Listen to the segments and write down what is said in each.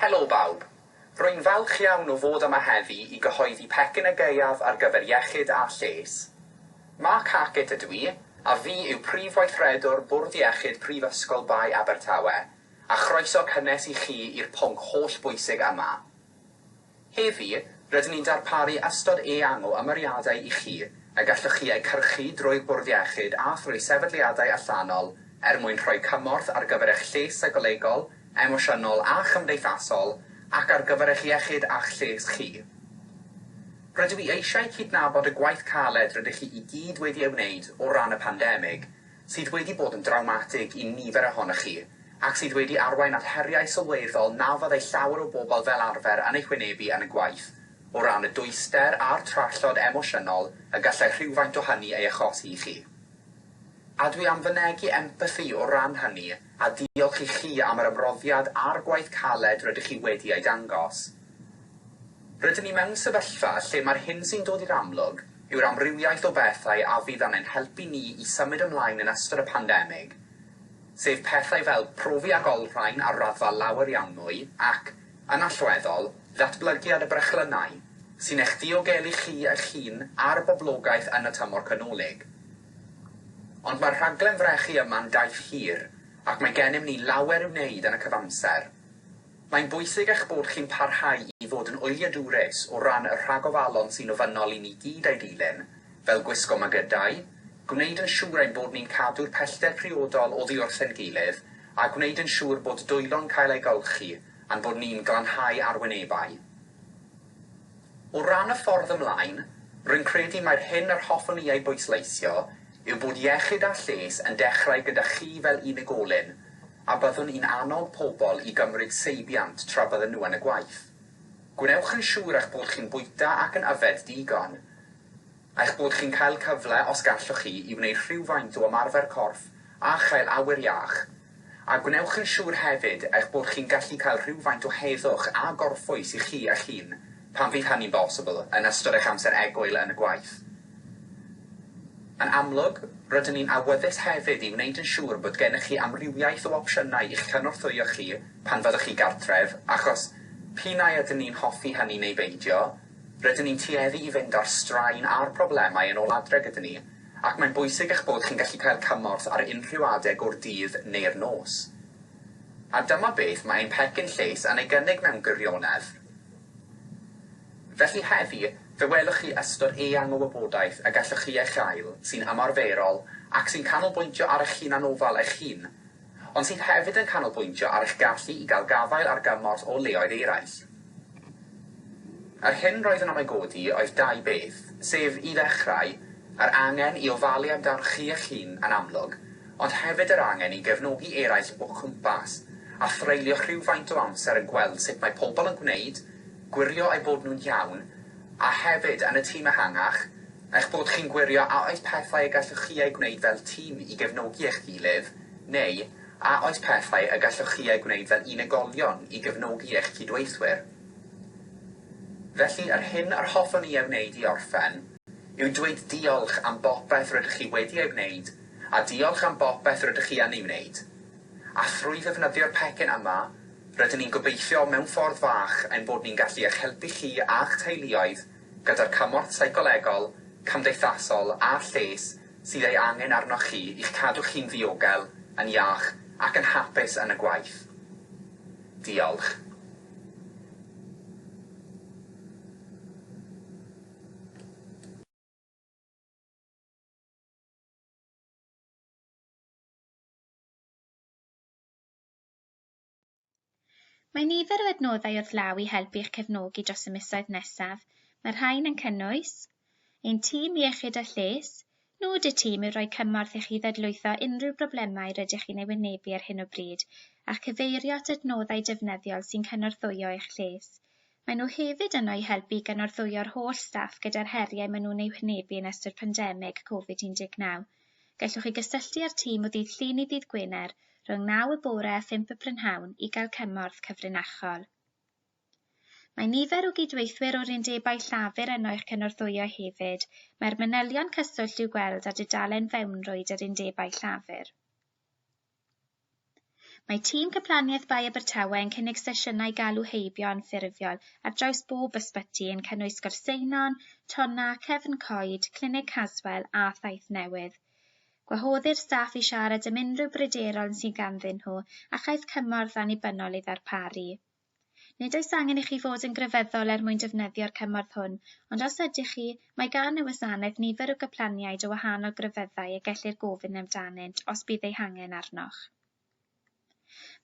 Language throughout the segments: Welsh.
Helo bawb, rwy'n falch iawn o fod yma heddi I gyhoeddi pecyn y Gaeaf ar gyfer iechyd a lles. Mark Hackett ydw I, a fi yw prif weithredwr Bwrdd Iechyd Prifysgol Bai Abertawe, a chroeso cynnes I chi i'r pwnc holl bwysig yma. Heddi, rydyn ni'n darparu ystod eang o ymyriadau I chi, a gallwch chi eu cyrchu drwy'r Bwrdd Iechyd a thrwy sefydliadau allanol mwyn rhoi cymorth ar gyfer eich lles seicolegol, emosiynol a chymdeithasol, ac ar gyfer eich iechyd a'ch lles chi. Rydw I eisiau cydnabod y gwaith caled rydych chi I gyd wedi ei wneud o ran y pandemig, sydd wedi bod yn drawmatig I nifer ohonoch chi, ac sydd wedi arwain at heriau sylweddol na fyddai llawer o bobl fel arfer yn ei wynebu yn y gwaith, o ran y dwyster a'r trallod emosiynol y gallai rhywfaint o hynny ei achosi I chi. A dwi am fynegu empathi o ran hynny a diolch I chi am yr ymroddiad a'r gwaith caled rydych chi wedi ei dangos. Rydyn ni mewn sefyllfa lle mae'r hyn sy'n dod i'r amlwg yw'r amrywiaeth o bethau a fydd angen helpu ni I symud ymlaen yn ystod y pandemig, sef pethau fel profi ag olrhain ar raddfa lawer iawn mwy ac, yn allweddol, ddatblygiad y brechlynau, sy'n eich diogelu chi eich hun a'r boblogaeth yn y tymor canolig. Ond mae'r rhaglen frechu yma'n daith hir, ac mae gennym ni lawer I wneud yn y cyfamser. Mae'n bwysig eich bod chi'n parhau I fod yn wyliadwrus o ran y rhagofalon sy'n ofynnol I ni gyd a'i dilyn, fel gwisgo magydau, gwneud yn siŵr ein bod ni'n cadw'r pellter priodol oddi wrth ein gilydd, a gwneud yn siŵr bod dwylo'n cael ei golchi, a'n bod ni'n glanhau arwynebau. O ran y ffordd ymlaen, rwy'n credu mae'r hyn yr hoffwn I ei bwysleisio yw bod iechyd a lles yn dechrau gyda chi fel unigolyn, a byddwn i'n annog pobl I gymryd seibiant tra bydden nhw yn y gwaith. Gwnewch yn siŵr eich bod chi'n bwyta ac yn yfed digon, a eich bod chi'n cael cyfle os gallwch chi I wneud rhywfaint o ymarfer corff a chael awyr iach, a gwnewch yn siŵr hefyd eich bod chi'n gallu cael rhywfaint o heddwch a gorffwys I chi eich hun, pan fydd hynny'n bosibl yn ystod eich amser egwyl yn y gwaith. Yn amlwg, rydyn ni'n awyddus hefyd I wneud yn siŵr bod gennych chi amrywiaeth o opsiynau i'ch cynorthwyo chi pan fyddwch chi gartref, achos pinau ydyn ni'n hoffi hynny neu beidio, rydyn ni'n tueddu I fynd ar straen a'r problemau yn ôl adre gyda ni, ac mae'n bwysig eich bod chi'n gallu cael cymorth ar unrhyw adeg o'r dydd neu'r nos. A dyma beth mae ein pecyn lles yn ei gynnig mewn gwirionedd. Felly heddi, fe welwch chi ystod eang o wybodaeth y gallwch chi eich gael sy'n ymarferol ac sy'n canolbwyntio ar eich hun anofal eich hun, ond sydd hefyd yn canolbwyntio ar eich gallu I gael gafael ar gymorth o leoedd eraill. Yr hyn roedd yn omaegodi oedd dau beth, sef I ddechrau, yr angen I ofalu amdano chi eich hun yn amlwg, ond hefyd yr angen I gefnogi eraill o chwmpas a threulio rhywfaint o amser yn gweld sut mae pobl yn gwneud, gwirio eu bod nhw'n iawn, a hefyd yn y tîm ehangach, eich bod chi'n gwirio a oes pethau y gallwch chi ei gwneud fel tîm I gefnogi eich gilydd, neu a oes pethau y gallwch chi ei gwneud fel unigolion I gefnogi eich cydweithwyr. Felly, yr hyn yr hoffwn I ei wneud I orffen, yw dweud diolch am bopeth rydych chi wedi ei wneud, a diolch am bopeth rydych chi yn ei wneud. A thrwy ddefnyddio'r pecyn yma, rydyn ni'n gobeithio mewn ffordd fach ein bod ni'n gallu eich helpu chi a'ch teuluoedd gyda'r cymorth seicolegol, cymdeithasol a lles sydd ei angen arnoch chi i'ch cadw chi'n ddiogel, yn iach ac yn hapus yn y gwaith. Diolch. Mae nifer o adnoddau wrth law I helpu eich cefnogi dros y misoedd nesaf. Mae'r rhain yn cynnwys ein tîm iechyd a lles, nod y tîm yw rhoi cymorth I chi ddadlwytho unrhyw broblemau rydych chi'n ei wynebu ar hyn o bryd, ac cyfeirio at adnoddau defnyddiol sy'n cynorthwyo eich lles. Maen nhw hefyd yno I helpu gynorthwyo'r holl staff gyda'r heriau maen nhw'n ei wynebu yn ystod pandemig Covid-19. Gallwch chi gysylltu â'r tîm o ddydd Llun I ddydd Gwener rhwng 9 y bore a 5 y prynhawn I gael cymorth cyfrinachol. Mae nifer o gydweithwyr o'r undebau llafur yno i'ch cynorthwyo hefyd. Mae'r manylion cyswllt i'w gweld ar dudalen fewnrwyd yr undebau llafur. Mae tîm cyplaniaeth Bai Abertawe yn cynnig sesiynau galw heibio anffurfiol ar draws bob ysbyty yn cynnwys gorseinon, tonna, cefn coed, clinig caswel a thaith newydd. Gwahoddir staff i siarad am unrhyw bryderon sy'n ganddyn nhw a chaiff cymorth annibynnol i ddarparu. Nid oes angen i chi fod yn grefyddol mwyn defnyddio'r cymorth hwn, ond os ydych chi, mae gan y wasanaeth nifer o gyplaniaid o wahanol grefyddau y gellir gofyn amdanynt os bydd ei hangen arnoch.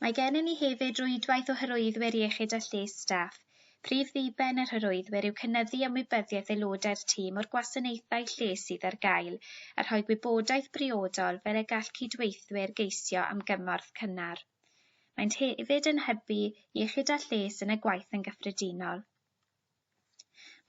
Mae gennym ni hefyd rwydwaith o hyrwyddwyr iechyd a lles staff. Prif ddiben yr hyrwyddwyr yw cynyddu ymwybyddiaeth aelodau'r tîm o'r gwasanaethau lles sydd ar gael, a rhoi gwybodaeth briodol fel y gall cydweithwyr geisio am gymorth cynnar. Maent hefyd yn hybu iechyd a lles yn y gwaith yn gyffredinol.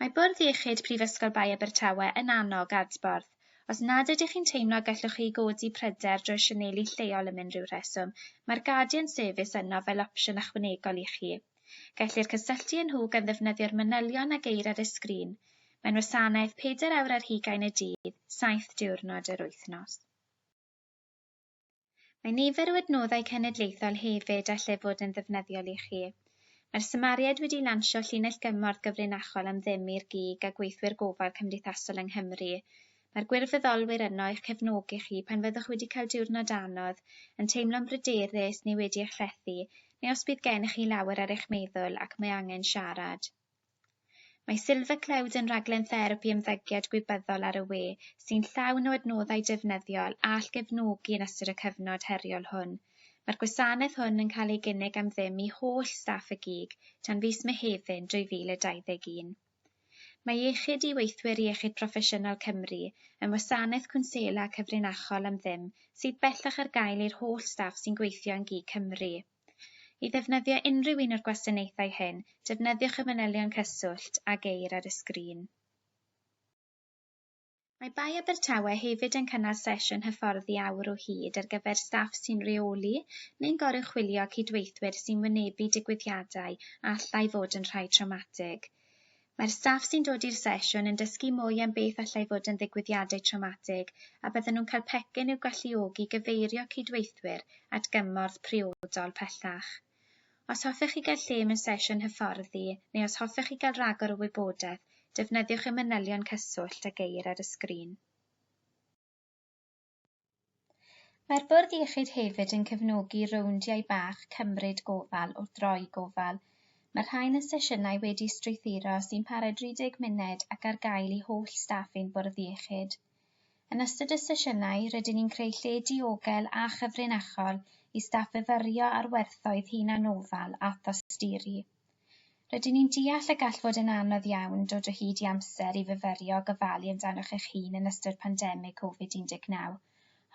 Mae bwrdd iechyd Prifysgol Bai Abertawe yn annog adborth. Os nad ydych chi'n teimlo gallwch chi godi pryder drwy sianeli lleol am unrhyw reswm, mae'r Guardian Service yno fel opsiwn ychwanegol i chi. Gellir cysylltu â nhw gan ddefnyddio'r manylion a geir ar y sgrin. Mae'n wasanaeth 4 awr ar 20 y dydd, 7 diwrnod yr wythnos. Mae nifer o adnoddau cenedlaethol hefyd allai fod yn ddefnyddiol i chi. Mae'r Symariad wedi lansio llinell gymorth gyfrinachol am ddim i'r gig a gweithwyr gofal cymdeithasol yng Nghymru. Mae'r gwirfoddolwyr yno i'ch cefnogi chi pan fyddwch wedi cael diwrnod anodd, yn teimlo'n bryderus neu wedi eich lethu, neu os bydd gennych chi lawer ar eich meddwl ac mae angen siarad. Mae Silver Cloud yn raglen therapi ymddygiad gwybyddol ar y we, sy'n llawn o adnoddau defnyddiol a all gefnogi yn ystod y cyfnod heriol hwn. Mae'r gwasanaeth hwn yn cael ei gynnig am ddim i holl staff y gig tan fis Mehefin 2021. Mae iechyd i weithwyr iechyd proffesiynol Cymru yn wasanaeth cwnsela cyfrinachol am ddim sydd bellach ar gael i'r holl staff sy'n gweithio yn gig Cymru. I ddefnyddio unrhyw un o'r gwasanaethau hyn, defnyddiwch y manylion cyswllt a geir ar y sgrin. Mae Bai Abertawe hefyd yn cynnal sesiwn hyfforddi awr o hyd ar gyfer staff sy'n reoli neu'n goruchwylio cydweithwyr sy'n wynebu digwyddiadau a allai fod yn rhai traumatig. Mae'r staff sy'n dod i'r sesiwn yn dysgu mwy am beth allai fod yn ddigwyddiadau traumatig a bydden nhw'n cael pecyn i'w galluogi gyfeirio cydweithwyr at gymorth priodol pellach. Os hoffech chi gael lle mewn sesiwn hyfforddi neu os hoffech chi gael ragor o wybodaeth, defnyddiwch y manylion cyswllt a geir ar y sgrin. Mae'r bwrdd iechyd hefyd yn cefnogi rowndiau bach cymryd gofal o droi gofal. Mae'r rhain yn sesiynau wedi strwythuro sy'n para 30 munud ac ar gael i holl staff ein bwrdd iechyd. Yn ystod y sesiynau, rydyn ni'n creu lle diogel a chyfrinachol i staff fyfyrio ar werthoedd hunanofal a thosturi. Rydyn ni'n deall y gall fod yn anodd iawn dod o hyd i amser i fyfyrio gofalu amdanoch eich hun yn ystod pandemig Covid-19.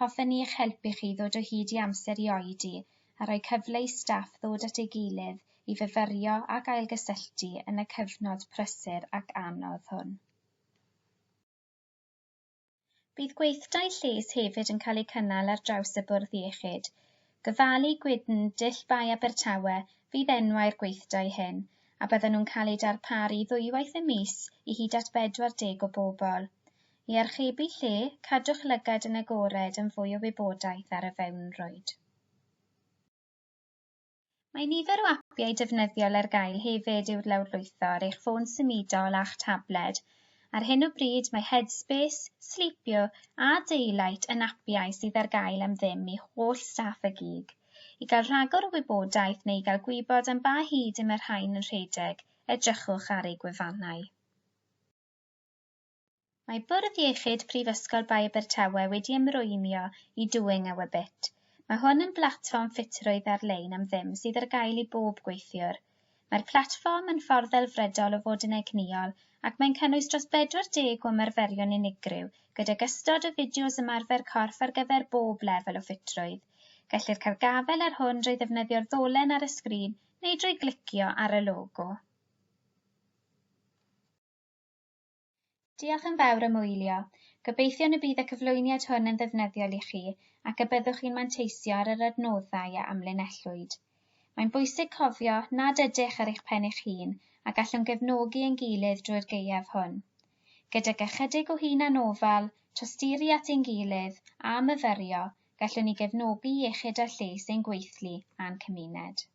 Hoffen ni eich helpu chi ddod o hyd i amser i oedi a rhoi cyfle i staff ddod at ei gilydd i fyfyrio a gael gysylltu yn y cyfnod prysur ac anodd hwn. Bydd gweithdai lles hefyd yn cael eu cynnal ar draws y bwrdd iechyd. Gofalu Wydn dull Bai Abertawe fydd enwau'r gweithdai hyn, a bydden nhw'n cael eu darparu ddwywaith y mis i hyd at 40 o bobl. I archebu lle, cadwch lygad yn agored yn fwy o wybodaeth ar y fewnrwyd. Mae nifer o apiau defnyddiol ar gael hefyd i'w lawrlwytho ar eich ffôn symudol a'ch tabled. Ar hyn o bryd mae Headspace, Sleepio a Daylight yn apiau sydd ar gael am ddim i holl staff y gig. I gael rhagor o wybodaeth neu gael gwybod am ba hyd y mae'r rhain yn rhedeg, edrychwch ar eu gwefannau. Mae bwrdd iechyd Prifysgol Bai Abertawe wedi ymrwymio i Doing Our Bit. Mae hwn yn blatfform ffitrwydd ar-lein am ddim sydd ar gael i bob gweithiwr. Mae'r platfform yn ffordd ddelfrydol o fod yn egnïol ac mae'n cynnwys dros 40 o ymarferion unigryw gydag ystod o fideos ymarfer corff ar gyfer bob lefel o ffitrwydd. Gellir cael gafel ar hwn drwy ddefnyddio'r ddolen ar y sgrin neu drwy glicio ar y logo. Diolch yn fawr am wylio. Gobeithio y bydd y cyflwyniad hwn yn ddefnyddiol i chi ac y byddwch chi'n manteisio ar yr adnoddau a amlinellwyd. Mae'n bwysig cofio nad ydych ar eich pen eich hun a gallwn gefnogi ein gilydd drwy'r gaeaf hwn. Gydag ychydig o hunanofal, tosturi at ein gilydd a myfyrio, gallwn ni gefnogi iechyd a lles ein gweithlu a'n cymuned.